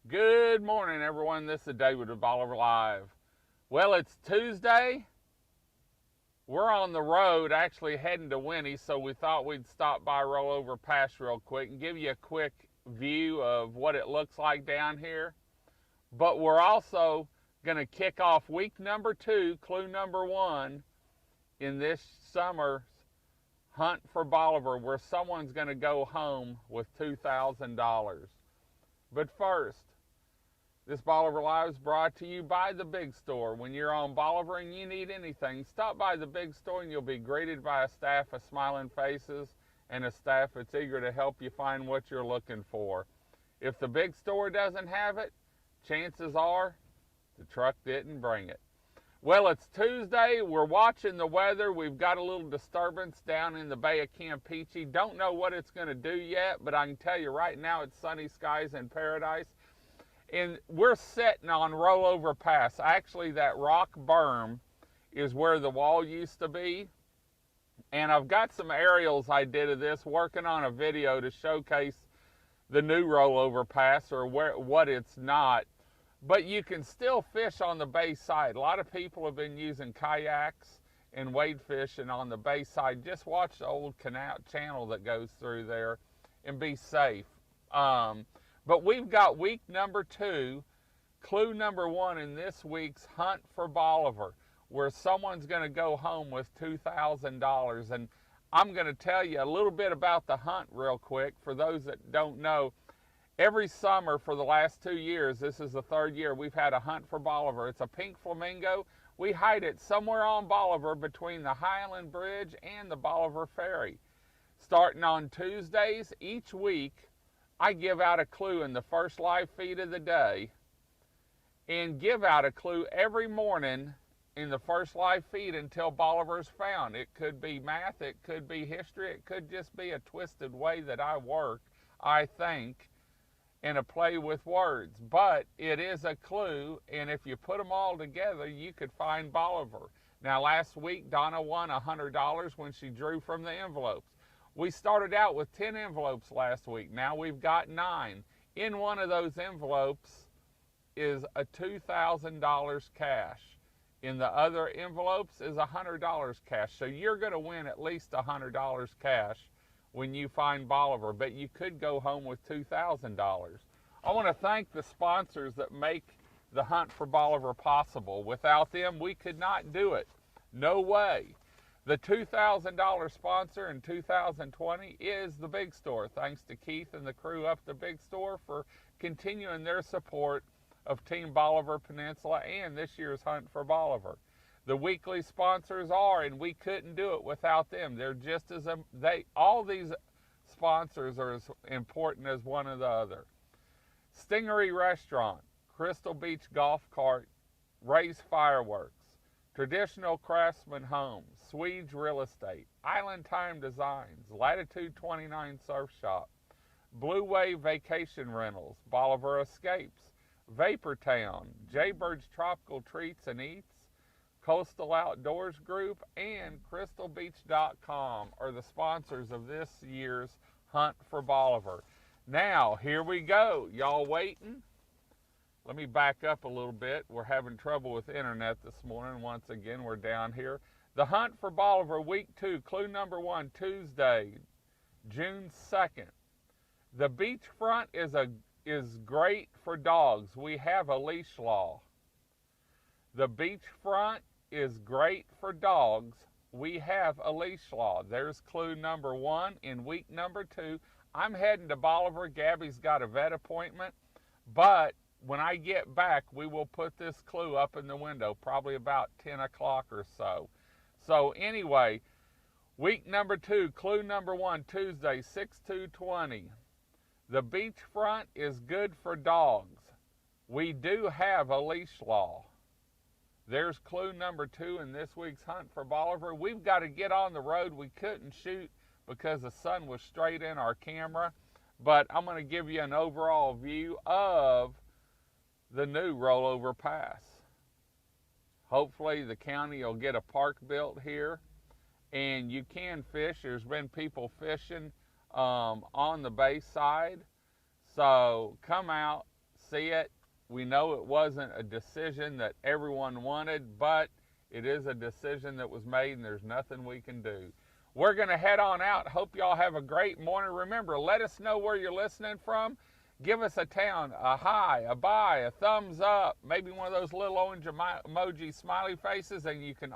Good morning, everyone. This is David with Bolivar Live. Well, it's Tuesday. We're on the road actually heading to Winnie, so we thought we'd stop by Rollover Pass real quick and give you a quick view of what it looks like down here. But we're also going to kick off week number 2, clue number 1, in this summer's hunt for Bolivar, where someone's going to go home with $2,000. But first, this Bolivar Live is brought to you by the Big Store. When you're on Bolivar and you need anything, stop by the Big Store and you'll be greeted by a staff of smiling faces and a staff that's eager to help you find what you're looking for. If the Big Store doesn't have it, chances are the truck didn't bring it. Well, it's Tuesday. We're watching the weather. We've got a little disturbance down in the Bay of Campeche. Don't know what it's going to do yet, but I can tell you right now it's sunny skies in paradise. And we're sitting on Rollover Pass. Actually, that rock berm is where the wall used to be. And I've got some aerials I did of this, working on a video to showcase the new Rollover Pass, or what it's not. But you can still fish on the bay side. A lot of people have been using kayaks and wade fishing on the bay side. Just watch the old channel that goes through there and be safe. But we've got week number 2, clue number 1 in this week's Hunt for Bolivar, where someone's going to go home with $2,000. And I'm going to tell you a little bit about the hunt real quick for those that don't know. Every summer for the last 2 years, this is the 3rd year, we've had a Hunt for Bolivar. It's a pink flamingo. We hide it somewhere on Bolivar between the Highland Bridge and the Bolivar Ferry. Starting on Tuesdays each week, I give out a clue in the first live feed of the day and give out a clue every morning in the first live feed until Bolivar's found. It could be math, it could be history, it could just be a twisted way that I work, I think, and a play with words. But it is a clue, and if you put them all together, you could find Bolivar. Now, last week, Donna won $100 when she drew from the envelopes. We started out with 10 envelopes last week. Now we've got 9. In one of those envelopes is a $2,000 cash. In the other envelopes is $100 cash. So you're going to win at least $100 cash when you find Bolivar, but you could go home with $2,000. I want to thank the sponsors that make the Hunt for Bolivar possible. Without them, we could not do it. No way. The $2,000 sponsor in 2020 is the Big Store. Thanks to Keith and the crew up the Big Store for continuing their support of Team Bolivar Peninsula and this year's Hunt for Bolivar. The weekly sponsors are, and we couldn't do it without them. They're just as all these sponsors are as important as one or the other. Stingery Restaurant, Crystal Beach Golf Cart, Ray's Fireworks, Traditional Craftsman Homes, Swedes Real Estate, Island Time Designs, Latitude 29 Surf Shop, Blue Wave Vacation Rentals, Bolivar Escapes, Vapor Town, Jaybird's Tropical Treats and Eats, Coastal Outdoors Group, and CrystalBeach.com are the sponsors of this year's Hunt for Bolivar. Now, here we go. Y'all waiting? Let me back up a little bit. We're having trouble with internet this morning. Once again, we're down here. The Hunt for Bolivar, week 2, clue number 1, Tuesday, June 2nd. The beachfront is great for dogs. We have a leash law. The beachfront is great for dogs. We have a leash law. There's clue number 1 in week number 2. I'm heading to Bolivar. Gabby's got a vet appointment, but when I get back, we will put this clue up in the window, probably about 10 o'clock or so. So anyway, week number 2, clue number 1, Tuesday, 6/2/20. The beachfront is good for dogs. We do have a leash law. There's clue number 2 in this week's Hunt for Bolivar. We've got to get on the road. We couldn't shoot because the sun was straight in our camera, but I'm going to give you an overall view of the new Rollover Pass. Hopefully the county will get a park built here, and you can fish. There's been people fishing on the bay side. So come out, see it. We know it wasn't a decision that everyone wanted, but it is a decision that was made, and there's nothing we can do. We're going to head on out. Hope y'all have a great morning. Remember, let us know where you're listening from. Give us a town, a hi, a bye, a thumbs up, maybe one of those little orange emoji smiley faces, and you can